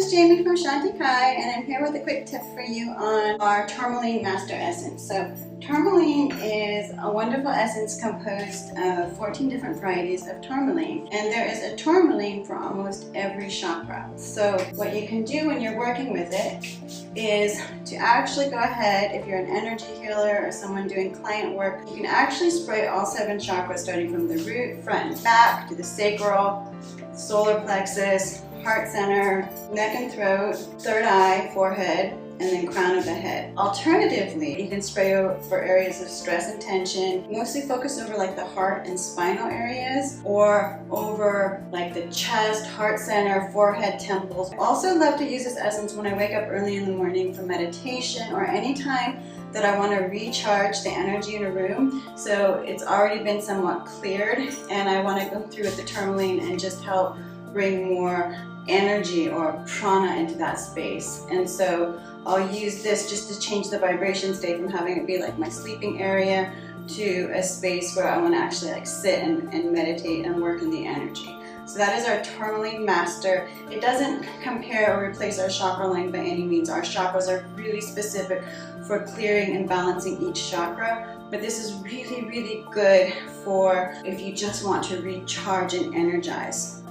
is Jamie from Shanti and I'm here with a quick tip for you on our Tourmaline Master Essence. So Tourmaline is a wonderful essence composed of 14 different varieties of tourmaline, and there is a tourmaline for almost every chakra. So what you can do when you're working with it is to actually go ahead, if you're an energy healer or someone doing client work, you can actually spray all 7 chakras starting from the root, front and back, to the sacral, solar plexus, heart center, neck and throat, third eye, forehead, and then crown of the head. Alternatively, you can spray for areas of stress and tension, mostly focus over like the heart and spinal areas, or over like the chest, heart center, forehead, temples. I also love to use this essence when I wake up early in the morning for meditation or any time that I want to recharge the energy in a room. So it's already been somewhat cleared and I want to go through with the tourmaline and just help bring more energy or prana into that space. And so I'll use this just to change the vibration state from having it be like my sleeping area to a space where I want to actually like sit and meditate and work in the energy. So that is our Tourmaline Master. It doesn't compare or replace our chakra line by any means. Our chakras are really specific for clearing and balancing each chakra. But this is really, really good for if you just want to recharge and energize.